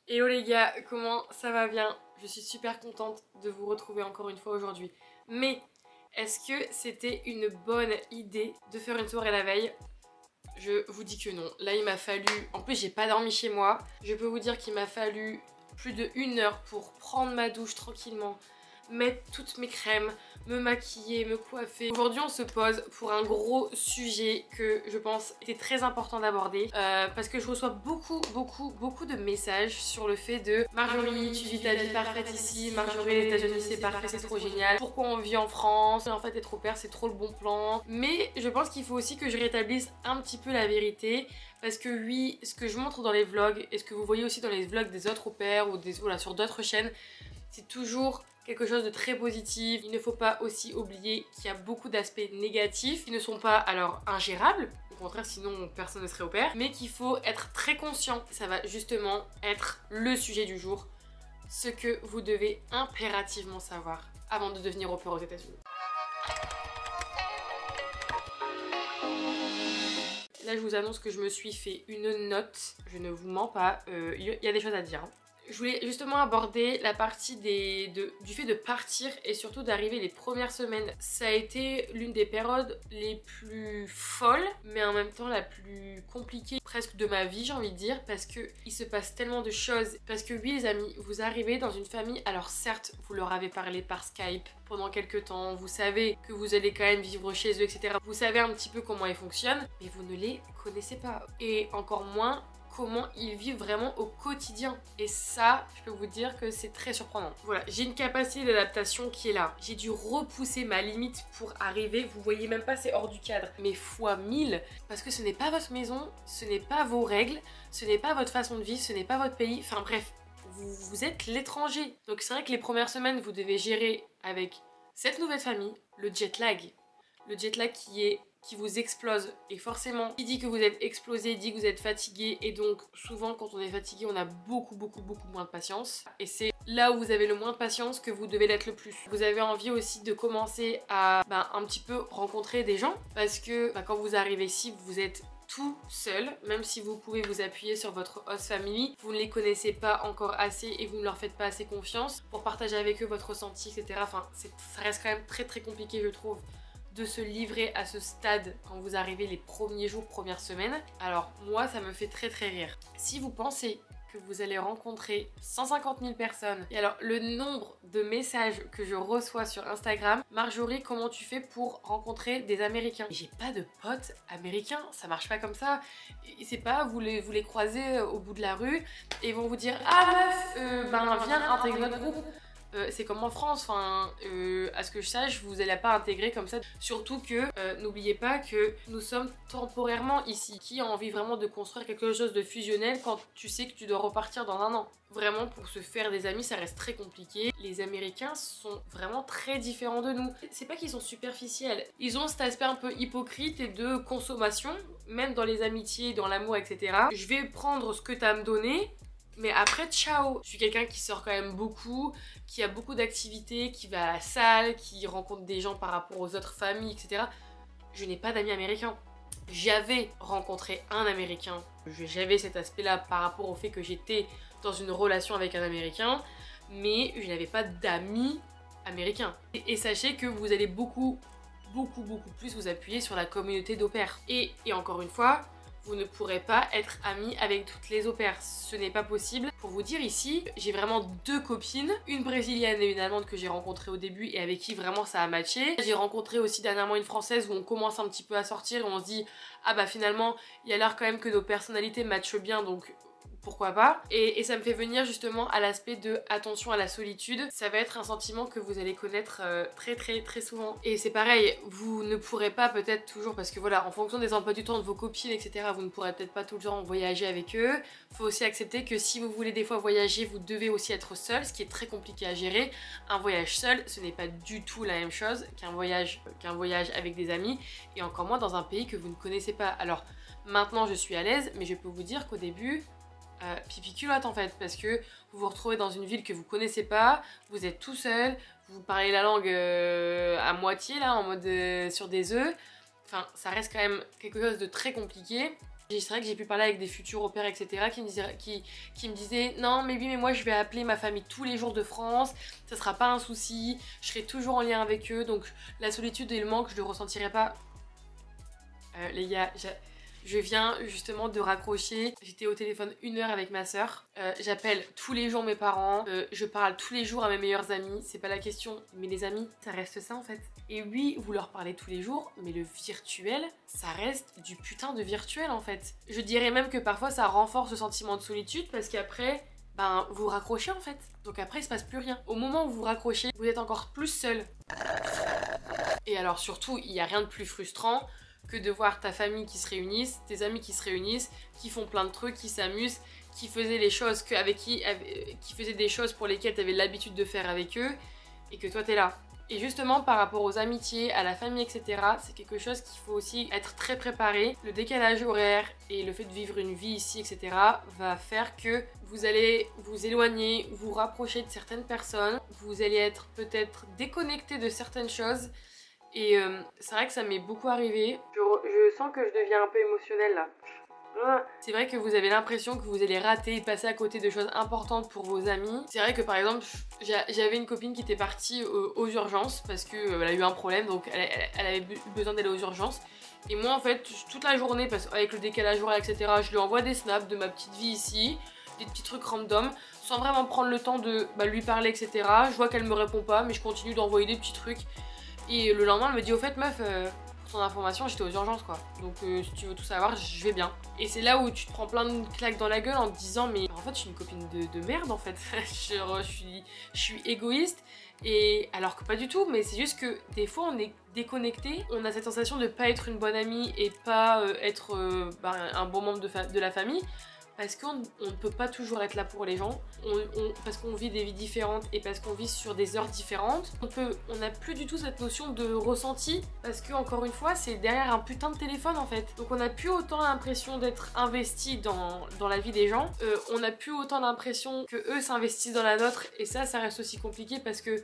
Hello les gars, comment ça va bien? Je suis super contente de vous retrouver encore une fois aujourd'hui. Mais est-ce que c'était une bonne idée de faire une soirée la veille? Je vous dis que non. Là il m'a fallu... En plus j'ai pas dormi chez moi. Je peux vous dire qu'il m'a fallu plus de 1 heure pour prendre ma douche tranquillement, mettre toutes mes crèmes, me maquiller, me coiffer. Aujourd'hui on se pose pour un gros sujet que je pense était très important d'aborder parce que je reçois beaucoup de messages sur le fait de Marjorie, tu vis ta vie parfaite ici, Marjorie les États-Unis c'est parfait, c'est trop génial, pourquoi on vit en France, en fait t'es trop père, c'est trop le bon plan. Mais je pense qu'il faut aussi que je rétablisse un petit peu la vérité. Parce que oui, ce que je montre dans les vlogs et ce que vous voyez aussi dans les vlogs des autres au pair ou voilà, sur d'autres chaînes, c'est toujours quelque chose de très positif. Il ne faut pas aussi oublier qu'il y a beaucoup d'aspects négatifs qui ne sont pas alors ingérables, au contraire sinon personne ne serait au pair, mais qu'il faut être très conscient. Ça va justement être le sujet du jour, ce que vous devez impérativement savoir avant de devenir au pair aux États-Unis. Là je vous annonce que je me suis fait une note, je ne vous mens pas, il y a des choses à dire. Je voulais justement aborder la partie du fait de partir et surtout d'arriver les premières semaines. Ça a été l'une des périodes les plus folles, mais en même temps la plus compliquée presque de ma vie, j'ai envie de dire, parce que il se passe tellement de choses. Parce que oui les amis, vous arrivez dans une famille, alors certes, vous leur avez parlé par Skype pendant quelques temps, vous savez que vous allez quand même vivre chez eux, etc. Vous savez un petit peu comment ils fonctionnent, mais vous ne les connaissez pas. Et encore moins comment ils vivent vraiment au quotidien. Et ça, je peux vous dire que c'est très surprenant. Voilà, j'ai une capacité d'adaptation qui est là. J'ai dû repousser ma limite pour arriver. Vous voyez même pas, c'est hors du cadre. Mais fois 1000, parce que ce n'est pas votre maison, ce n'est pas vos règles, ce n'est pas votre façon de vivre, ce n'est pas votre pays. Enfin bref, vous êtes l'étranger. Donc c'est vrai que les premières semaines, vous devez gérer avec cette nouvelle famille, le jet lag. Le jet lag qui vous explose, et forcément qui dit que vous êtes explosé dit que vous êtes fatigué, et donc souvent quand on est fatigué on a beaucoup moins de patience, et c'est là où vous avez le moins de patience que vous devez l'être le plus. Vous avez envie aussi de commencer à un petit peu rencontrer des gens, parce que quand vous arrivez ici vous êtes tout seul, même si vous pouvez vous appuyer sur votre host family, vous ne les connaissez pas encore assez et vous ne leur faites pas assez confiance pour partager avec eux votre ressenti, etc. Enfin, ça reste quand même très compliqué je trouve de se livrer à ce stade quand vous arrivez les premiers jours, premières semaines. Alors moi ça me fait très rire. Si vous pensez que vous allez rencontrer 150 000 personnes, et alors le nombre de messages que je reçois sur Instagram, Marjorie comment tu fais pour rencontrer des Américains? J'ai pas de potes américains, ça marche pas comme ça. C'est pas vous les croisez au bout de la rue et ils vont vous dire ah meuf, viens intégrer notre groupe. C'est comme en France, enfin, à ce que je sache, vous n'allez pas intégrer comme ça. Surtout que, n'oubliez pas que nous sommes temporairement ici. Qui a envie vraiment de construire quelque chose de fusionnel quand tu sais que tu dois repartir dans 1 an? Vraiment, pour se faire des amis, ça reste très compliqué. Les Américains sont vraiment très différents de nous. C'est pas qu'ils sont superficiels. Ils ont cet aspect un peu hypocrite et de consommation, même dans les amitiés, dans l'amour, etc. Je vais prendre ce que t'as à me donner, mais après, ciao! Je suis quelqu'un qui sort quand même beaucoup, qui a beaucoup d'activités, qui va à la salle, qui rencontre des gens par rapport aux autres familles, etc. Je n'ai pas d'amis américains. J'avais rencontré un américain. J'avais cet aspect-là par rapport au fait que j'étais dans une relation avec un américain, mais je n'avais pas d'amis américains. Et sachez que vous allez beaucoup plus vous appuyer sur la communauté d'au pair. Et encore une fois, vous ne pourrez pas être amie avec toutes les au pairs, ce n'est pas possible. Pour vous dire ici, j'ai vraiment 2 copines, une brésilienne et une allemande que j'ai rencontrée au début et avec qui vraiment ça a matché. J'ai rencontré aussi dernièrement une française où on commence un petit peu à sortir et on se dit ah bah finalement il y a l'air quand même que nos personnalités matchent bien donc pourquoi pas. Et ça me fait venir justement à l'aspect de attention à la solitude. Ça va être un sentiment que vous allez connaître très souvent. Et c'est pareil, vous ne pourrez pas peut-être toujours, parce que voilà, en fonction des emplois du temps de vos copines, etc., vous ne pourrez peut-être pas tout le temps voyager avec eux. Faut aussi accepter que si vous voulez des fois voyager, vous devez aussi être seul, ce qui est très compliqué à gérer. Un voyage seul, ce n'est pas du tout la même chose qu'un voyage avec des amis, et encore moins dans un pays que vous ne connaissez pas. Alors maintenant je suis à l'aise, mais je peux vous dire qu'au début, pipi culotte en fait, parce que vous vous retrouvez dans une ville que vous connaissez pas, vous êtes tout seul, vous parlez la langue à moitié là, en mode sur des œufs. Enfin, ça reste quand même quelque chose de très compliqué. C'est vrai que j'ai pu parler avec des futurs au pair, etc. qui me disaient non mais oui mais moi je vais appeler ma famille tous les jours de France, ça sera pas un souci, je serai toujours en lien avec eux, donc la solitude et le manque je le ressentirai pas. Les gars, je viens justement de raccrocher, j'étais au téléphone 1 heure avec ma soeur, j'appelle tous les jours mes parents, je parle tous les jours à mes meilleurs amis, c'est pas la question, mais les amis, ça reste ça en fait. Et oui, vous leur parlez tous les jours, mais le virtuel, ça reste du putain de virtuel en fait. Je dirais même que parfois ça renforce le sentiment de solitude parce qu'après, ben vous raccrochez en fait. Donc après il se passe plus rien. Au moment où vous raccrochez, vous êtes encore plus seul. Et alors surtout, il n'y a rien de plus frustrant que de voir ta famille qui se réunissent, tes amis qui se réunissent, qui font plein de trucs, qui s'amusent, qui faisaient les choses qui faisaient des choses pour lesquelles tu avais l'habitude de faire avec eux, et que toi t'es là. Et justement par rapport aux amitiés, à la famille, etc., c'est quelque chose qu'il faut aussi être très préparé. Le décalage horaire et le fait de vivre une vie ici, etc., va faire que vous allez vous éloigner, vous rapprocher de certaines personnes, vous allez être peut-être déconnecté de certaines choses. Et c'est vrai que ça m'est beaucoup arrivé. Je sens que je deviens un peu émotionnelle là. C'est vrai que vous avez l'impression que vous allez rater et passer à côté de choses importantes pour vos amis. C'est vrai que par exemple, j'avais une copine qui était partie aux urgences parce qu'elle a eu un problème, donc elle avait besoin d'aller aux urgences. Et moi en fait, toute la journée, avec le décalage horaire, etc., je lui envoie des snaps de ma petite vie ici, des petits trucs random, sans vraiment prendre le temps de lui parler, etc. Je vois qu'elle me répond pas, mais je continue d'envoyer des petits trucs. Et le lendemain, elle me dit au fait meuf, pour ton information, j'étais aux urgences quoi. Donc si tu veux tout savoir, je vais bien. Et c'est là où tu te prends plein de claques dans la gueule en te disant mais en fait je suis une copine de merde en fait. je suis égoïste. Et alors que pas du tout, mais c'est juste que des fois on est déconnecté, on a cette sensation de pas être une bonne amie et pas être un bon membre de la famille. Parce qu'on ne peut pas toujours être là pour les gens, parce qu'on vit des vies différentes et parce qu'on vit sur des heures différentes. On n'a plus du tout cette notion de ressenti, parce que encore une fois, c'est derrière un putain de téléphone en fait. Donc on n'a plus autant l'impression d'être investi dans la vie des gens, on n'a plus autant l'impression que eux s'investissent dans la nôtre, et ça reste aussi compliqué parce que...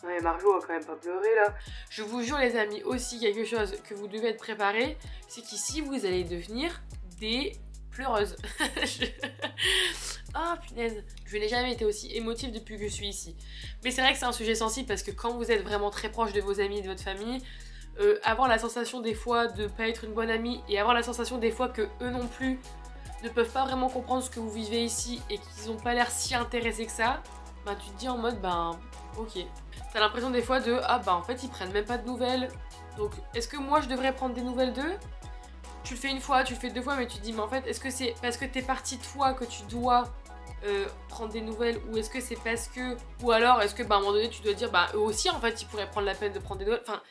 Non mais Marjo va quand même pas pleurer là. Je vous jure les amis, aussi quelque chose que vous devez être préparés, c'est qu'ici vous allez devenir des pleureuses. Ah punaise, je n'ai jamais été aussi émotive depuis que je suis ici. Mais c'est vrai que c'est un sujet sensible parce que quand vous êtes vraiment très proche de vos amis et de votre famille, avoir la sensation des fois de pas être une bonne amie et avoir la sensation des fois que eux non plus ne peuvent pas vraiment comprendre ce que vous vivez ici et qu'ils ont pas l'air si intéressés que ça, bah tu te dis en mode ok. T'as l'impression des fois de en fait ils prennent même pas de nouvelles. Donc est-ce que moi je devrais prendre des nouvelles d'eux? Tu le fais une fois, tu le fais 2 fois, mais tu te dis mais en fait est-ce que c'est parce que t'es parti toi que tu dois prendre des nouvelles, ou est-ce que c'est parce que... Ou alors est-ce que à un moment donné tu dois dire eux aussi en fait ils pourraient prendre la peine de prendre des nouvelles. Enfin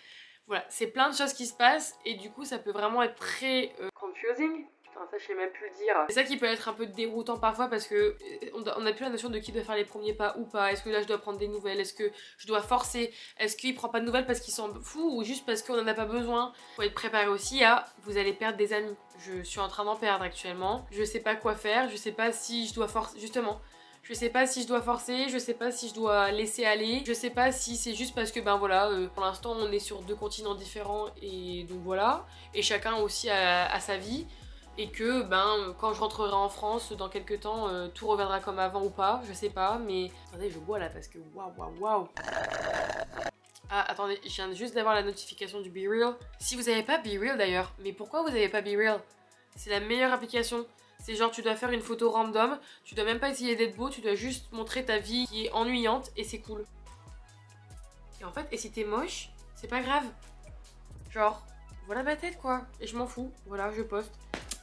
voilà, c'est plein de choses qui se passent et du coup ça peut vraiment être très confusing. Putain, ça je sais même plus le dire. C'est ça qui peut être un peu déroutant parfois parce que on n'a plus la notion de qui doit faire les premiers pas ou pas. Est-ce que là je dois prendre des nouvelles? Est-ce que je dois forcer? Est-ce qu'il prend pas de nouvelles parce qu'il s'en fout ou juste parce qu'on en a pas besoin? Faut être préparé aussi à vous allez perdre des amis. Je suis en train d'en perdre actuellement. Je sais pas quoi faire, je sais pas si je dois forcer, justement. Je sais pas si je dois forcer, je sais pas si je dois laisser aller, je sais pas si c'est juste parce que voilà, pour l'instant on est sur 2 continents différents et donc voilà, et chacun aussi a sa vie. Et que quand je rentrerai en France dans quelques temps, tout reviendra comme avant ou pas, je sais pas, mais... Attendez, je bois là parce que waouh. Ah, attendez, je viens juste d'avoir la notification du BeReal. Si vous avez pas BeReal d'ailleurs, mais pourquoi vous avez pas BeReal? C'est la meilleure application. C'est genre tu dois faire une photo random, tu dois même pas essayer d'être beau, tu dois juste montrer ta vie qui est ennuyante et c'est cool. Et en fait, et si t'es moche, c'est pas grave. Genre, voilà ma tête quoi, et je m'en fous, voilà, je poste.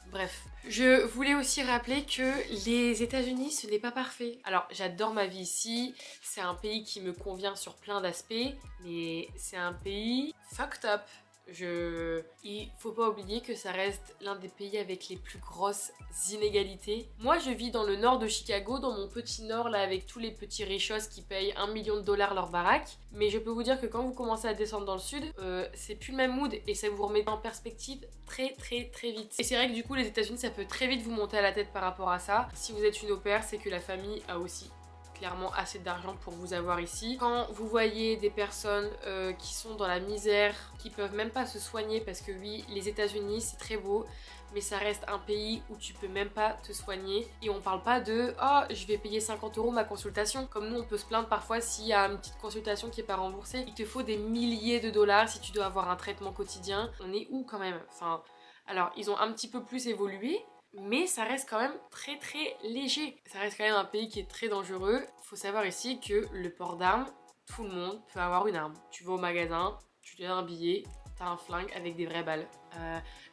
Bref, je voulais aussi rappeler que les États-Unis ce n'est pas parfait. Alors j'adore ma vie ici, c'est un pays qui me convient sur plein d'aspects, mais c'est un pays fucked up. Il faut pas oublier que ça reste l'un des pays avec les plus grosses inégalités. Moi je vis dans le nord de Chicago, dans mon petit nord là avec tous les petits richos qui payent $1 million leur baraque. Mais je peux vous dire que quand vous commencez à descendre dans le sud, c'est plus le même mood et ça vous remet en perspective très vite. Et c'est vrai que du coup les États-Unis ça peut très vite vous monter à la tête par rapport à ça. Si vous êtes une au pair, c'est que la famille a aussi clairement assez d'argent pour vous avoir ici. Quand vous voyez des personnes qui sont dans la misère, qui peuvent même pas se soigner, parce que oui, les États-Unis c'est très beau, mais ça reste un pays où tu peux même pas te soigner. Et on parle pas de « Oh, je vais payer 50 € ma consultation ». Comme nous, on peut se plaindre parfois s'il y a une petite consultation qui est pas remboursée. Il te faut des milliers de dollars si tu dois avoir un traitement quotidien. On est où quand même? Enfin, alors, ils ont un petit peu plus évolué, mais ça reste quand même très très léger. Ça reste quand même un pays qui est très dangereux. Faut savoir ici que le port d'armes, tout le monde peut avoir une arme. Tu vas au magasin, tu te donnes un billet, t'as un flingue avec des vraies balles.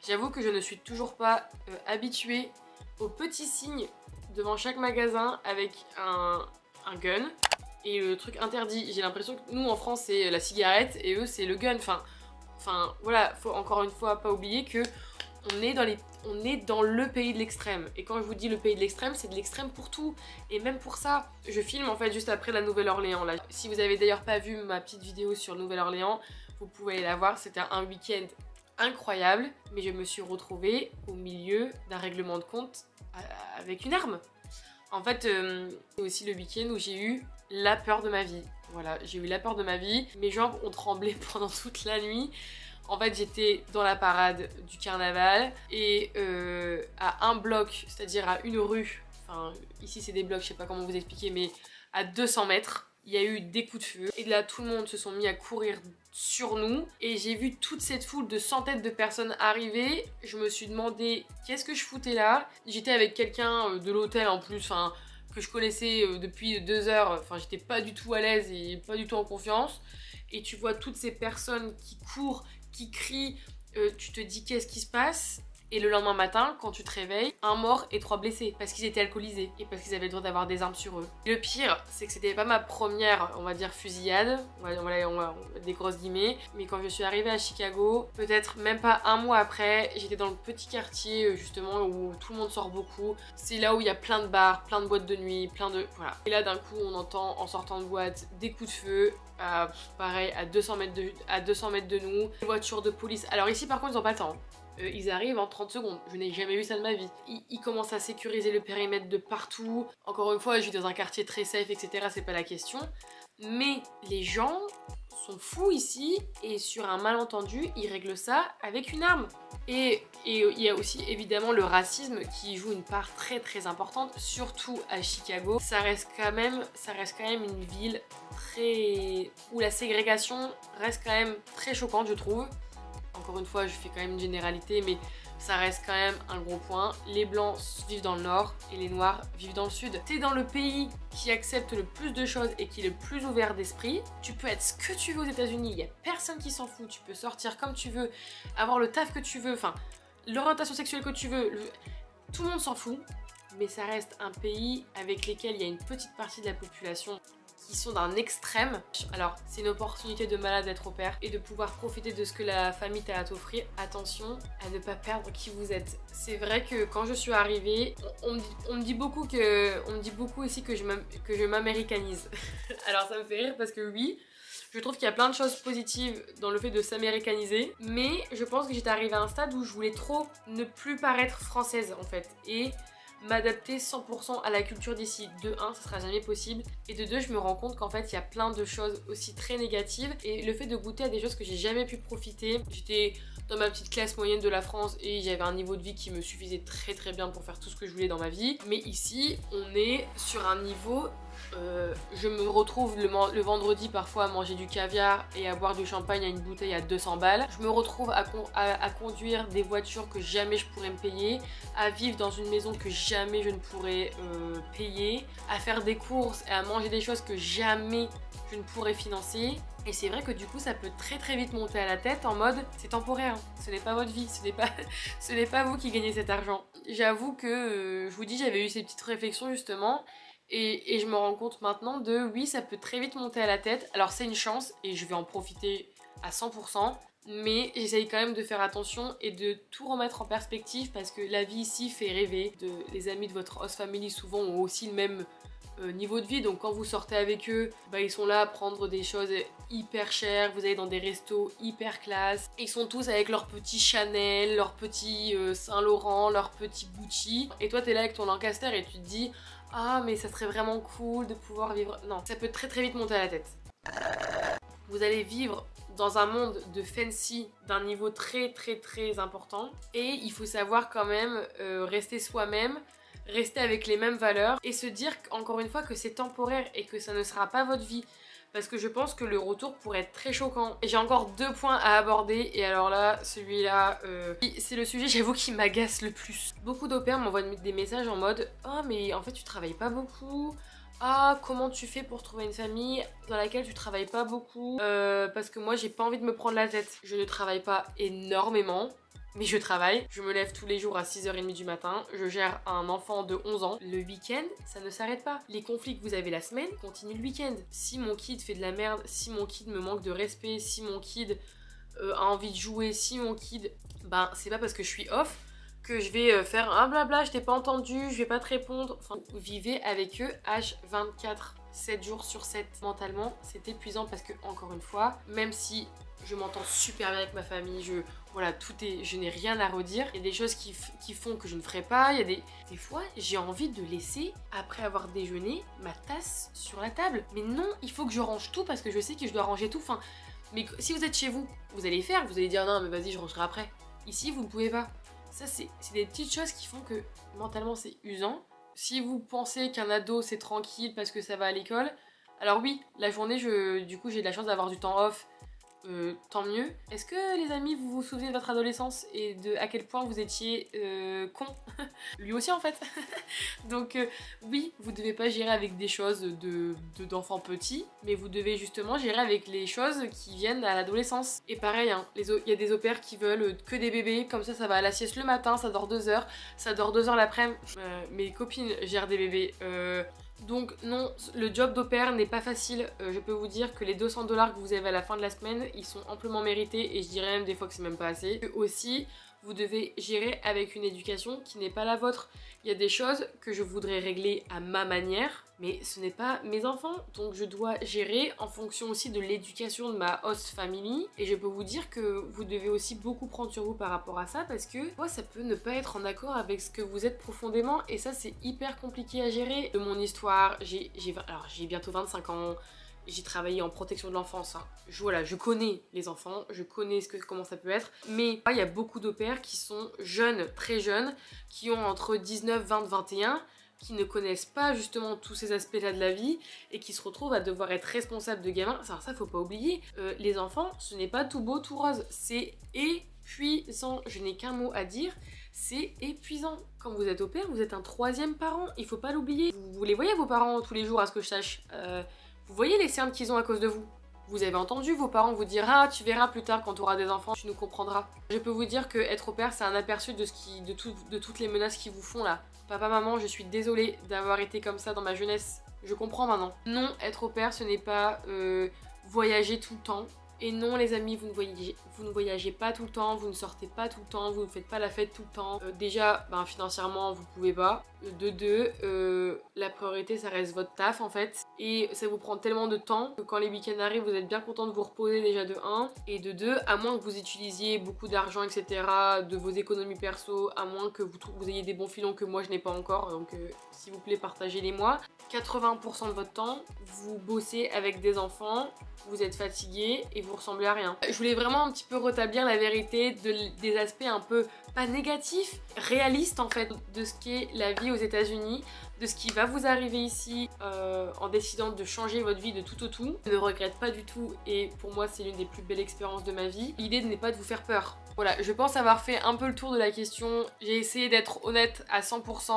J'avoue que je ne suis toujours pas habituée aux petits signes devant chaque magasin avec un gun. Et le truc interdit, j'ai l'impression que nous en France c'est la cigarette et eux c'est le gun. Enfin voilà, faut encore une fois pas oublier que on est dans le pays de l'extrême. Et quand je vous dis le pays de l'extrême, c'est de l'extrême pour tout. Et même pour ça, je filme en fait juste après la Nouvelle-Orléans. Là, si vous avez d'ailleurs pas vu ma petite vidéo sur Nouvelle-Orléans, vous pouvez aller la voir. C'était un week-end incroyable. Mais je me suis retrouvée au milieu d'un règlement de compte avec une arme. En fait, c'est aussi le week-end où j'ai eu la peur de ma vie. Voilà, j'ai eu la peur de ma vie. Mes jambes ont tremblé pendant toute la nuit. En fait, j'étais dans la parade du carnaval et à un bloc, c'est-à-dire à une rue, enfin ici c'est des blocs, je sais pas comment vous expliquer, mais à 200 mètres, il y a eu des coups de feu. Et là, tout le monde se sont mis à courir sur nous et j'ai vu toute cette foule de centaines de personnes arriver. Je me suis demandé qu'est-ce que je foutais là. J'étais avec quelqu'un de l'hôtel en plus, enfin que je connaissais depuis 2 heures, enfin j'étais pas du tout à l'aise et pas du tout en confiance. Et tu vois toutes ces personnes qui courent, qui crient, tu te dis qu'est-ce qui se passe? Et le lendemain matin, quand tu te réveilles, 1 mort et 3 blessés parce qu'ils étaient alcoolisés et parce qu'ils avaient le droit d'avoir des armes sur eux. Le pire, c'est que c'était pas ma première, on va dire, fusillade, on va des grosses guillemets, mais quand je suis arrivée à Chicago, peut-être même pas un mois après, j'étais dans le petit quartier justement où tout le monde sort beaucoup. C'est là où il y a plein de bars, plein de boîtes de nuit, plein de... Voilà. Et là d'un coup, on entend en sortant de boîte des coups de feu. Pareil, à 200 mètres de nous, des voitures de police. Alors ici par contre ils ont pas le temps. Ils arrivent en 30 secondes. Je n'ai jamais vu ça de ma vie. Ils commencent à sécuriser le périmètre de partout. Encore une fois, je vis dans un quartier très safe, etc. C'est pas la question. Mais les gens sont fous ici et sur un malentendu, ils règlent ça avec une arme. Et il y a aussi évidemment le racisme qui joue une part très très importante, surtout à Chicago. Ça reste quand même une ville très... où la ségrégation reste quand même très choquante, je trouve. Encore une fois, je fais quand même une généralité, mais ça reste quand même un gros point. Les blancs vivent dans le nord et les noirs vivent dans le sud. T'es dans le pays qui accepte le plus de choses et qui est le plus ouvert d'esprit. Tu peux être ce que tu veux aux États-Unis, il n'y a personne qui s'en fout. Tu peux sortir comme tu veux, avoir le taf que tu veux, enfin, l'orientation sexuelle que tu veux. Tout le monde s'en fout, mais ça reste un pays avec lequel il y a une petite partie de la population qui sont d'un extrême. Alors, c'est une opportunité de malade d'être au pair et de pouvoir profiter de ce que la famille t'a à t'offrir. Attention à ne pas perdre qui vous êtes. C'est vrai que quand je suis arrivée, on me dit beaucoup ici que je m'américanise. Alors ça me fait rire parce que oui, je trouve qu'il y a plein de choses positives dans le fait de s'américaniser, mais je pense que j'étais arrivée à un stade où je voulais trop ne plus paraître française en fait. Et m'adapter 100% à la culture d'ici. De 1, ce sera jamais possible. Et de 2, je me rends compte qu'en fait, il y a plein de choses aussi très négatives. Et le fait de goûter à des choses que j'ai jamais pu profiter. J'étais dans ma petite classe moyenne de la France et j'avais un niveau de vie qui me suffisait très très bien pour faire tout ce que je voulais dans ma vie. Mais ici, on est sur un niveau... je me retrouve le vendredi parfois à manger du caviar et à boire du champagne à une bouteille à 200 balles. Je me retrouve à conduire des voitures que jamais je pourrais me payer, à vivre dans une maison que jamais je ne pourrais payer, à faire des courses et à manger des choses que jamais je ne pourrais financer. Et c'est vrai que du coup ça peut très très vite monter à la tête en mode c'est temporaire, ce n'est pas votre vie, ce n'est pas vous qui gagnez cet argent. J'avoue que je vous dis, j'avais eu ces petites réflexions justement. Et je me rends compte maintenant de oui, ça peut très vite monter à la tête. Alors c'est une chance et je vais en profiter à 100%. Mais j'essaye quand même de faire attention et de tout remettre en perspective parce que la vie ici fait rêver. Les amis de votre host family souvent ont aussi niveau de vie. Donc quand vous sortez avec eux, bah, ils sont là à prendre des choses hyper chères, vous allez dans des restos hyper classe. Ils sont tous avec leur petit Chanel, leur petit Saint-Laurent, leur petit Gucci. Et toi t'es là avec ton Lancaster et tu te dis ah mais ça serait vraiment cool de pouvoir vivre... Non, ça peut très très vite monter à la tête. Vous allez vivre dans un monde de fancy d'un niveau très très très important. Et il faut savoir quand même rester soi-même, rester avec les mêmes valeurs et se dire encore une fois que c'est temporaire et que ça ne sera pas votre vie. Parce que je pense que le retour pourrait être très choquant. Et j'ai encore 2 points à aborder. Et alors là, celui-là, c'est le sujet, j'avoue, qui m'agace le plus. Beaucoup d'au-pairs m'envoient des messages en mode « Oh, mais en fait, tu travailles pas beaucoup. Ah, comment tu fais pour trouver une famille dans laquelle tu travailles pas beaucoup parce que moi, j'ai pas envie de me prendre la tête. Je ne travaille pas énormément. Mais je travaille, je me lève tous les jours à 6h30 du matin, je gère un enfant de 11 ans. Le week-end, ça ne s'arrête pas. Les conflits que vous avez la semaine continuent le week-end. Si mon kid fait de la merde, si mon kid me manque de respect, si mon kid a envie de jouer, si mon kid... Ben, c'est pas parce que je suis off que je vais faire un blabla, je t'ai pas entendu, je vais pas te répondre. Enfin, vivez avec eux H24, 7 jours sur 7. Mentalement, c'est épuisant parce que, encore une fois, même si je m'entends super bien avec ma famille, voilà, je n'ai rien à redire. Il y a des choses qui font que je ne ferai pas. Il y a des fois, j'ai envie de laisser, après avoir déjeuné, ma tasse sur la table. Mais non, il faut que je range tout parce que je sais que je dois ranger tout. Enfin, mais si vous êtes chez vous, vous allez faire, vous allez dire non, mais vas-y, je rangerai après. Ici, vous ne pouvez pas. Ça, c'est des petites choses qui font que mentalement, c'est usant. Si vous pensez qu'un ado, c'est tranquille parce que ça va à l'école, alors oui, la journée, du coup, j'ai de la chance d'avoir du temps off. Tant mieux. Est-ce que les amis vous vous souvenez de votre adolescence et de à quel point vous étiez con? Lui aussi en fait. Donc oui, vous devez pas gérer avec des choses d'enfants petits, mais vous devez justement gérer avec les choses qui viennent à l'adolescence. Et pareil, hein, il y a des au-pairs qui veulent que des bébés, comme ça va à la sieste le matin, ça dort 2 heures, ça dort 2 heures l'après-midi. Mes copines gèrent des bébés. Donc non, le job d'au-pair n'est pas facile. Je peux vous dire que les 200 $ que vous avez à la fin de la semaine, ils sont amplement mérités et je dirais même des fois que c'est même pas assez. Aussi, vous devez gérer avec une éducation qui n'est pas la vôtre. Il y a des choses que je voudrais régler à ma manière, mais ce n'est pas mes enfants. Donc je dois gérer en fonction aussi de l'éducation de ma host family. Et je peux vous dire que vous devez aussi beaucoup prendre sur vous par rapport à ça parce que moi, ça peut ne pas être en accord avec ce que vous êtes profondément. Et ça, c'est hyper compliqué à gérer. De mon histoire, j'ai bientôt 25 ans. J'ai travaillé en protection de l'enfance. Hein. Voilà, je connais les enfants, je connais comment ça peut être. Mais il y a beaucoup d'au-pairs qui sont jeunes, très jeunes, qui ont entre 19, 20, 21, qui ne connaissent pas justement tous ces aspects-là de la vie et qui se retrouvent à devoir être responsables de gamins. Alors ça, faut pas oublier. Les enfants, ce n'est pas tout beau, tout rose. C'est épuisant. Je n'ai qu'un mot à dire. C'est épuisant. Quand vous êtes au-pair, vous êtes un 3e parent. Il faut pas l'oublier. Vous les voyez vos parents tous les jours, à ce que je sache. Vous voyez les cernes qu'ils ont à cause de vous. Vous avez entendu vos parents vous dire « Ah, tu verras plus tard quand tu auras des enfants, tu nous comprendras ». Je peux vous dire que être au pair, c'est un aperçu de toutes les menaces qu'ils vous font là. Papa, maman, je suis désolée d'avoir été comme ça dans ma jeunesse. Je comprends maintenant. Non, être au pair, ce n'est pas voyager tout le temps. Et non les amis, vous ne voyagez pas tout le temps, vous ne sortez pas tout le temps, vous ne faites pas la fête tout le temps. Déjà, financièrement, vous pouvez pas. De 2, la priorité, ça reste votre taf en fait. Et ça vous prend tellement de temps que quand les week-ends arrivent, vous êtes bien content de vous reposer déjà de 1. Et de 2, à moins que vous utilisiez beaucoup d'argent, etc., de vos économies perso, à moins que vous ayez des bons filons que moi je n'ai pas encore. Donc s'il vous plaît, partagez-les-moi. 80% de votre temps, vous bossez avec des enfants, vous êtes fatigué et vous ressemblez à rien. Je voulais vraiment un petit peu rétablir la vérité des aspects un peu, pas négatifs, réalistes en fait, de ce qu'est la vie aux États-Unis, de ce qui va vous arriver ici en décidant de changer votre vie de tout au tout. Je ne regrette pas du tout et pour moi c'est l'une des plus belles expériences de ma vie. L'idée n'est pas de vous faire peur. Voilà, je pense avoir fait un peu le tour de la question. J'ai essayé d'être honnête à 100%.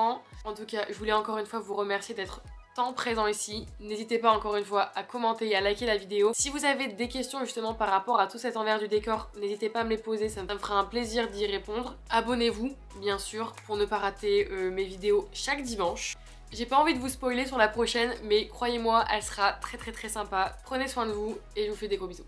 En tout cas, je voulais encore une fois vous remercier d'être tant présent ici. N'hésitez pas encore une fois à commenter et à liker la vidéo. Si vous avez des questions justement par rapport à tout cet envers du décor, n'hésitez pas à me les poser, ça me fera un plaisir d'y répondre. Abonnez-vous, bien sûr, pour ne pas rater mes vidéos chaque dimanche. J'ai pas envie de vous spoiler sur la prochaine, mais croyez-moi, elle sera très très très sympa. Prenez soin de vous et je vous fais des gros bisous.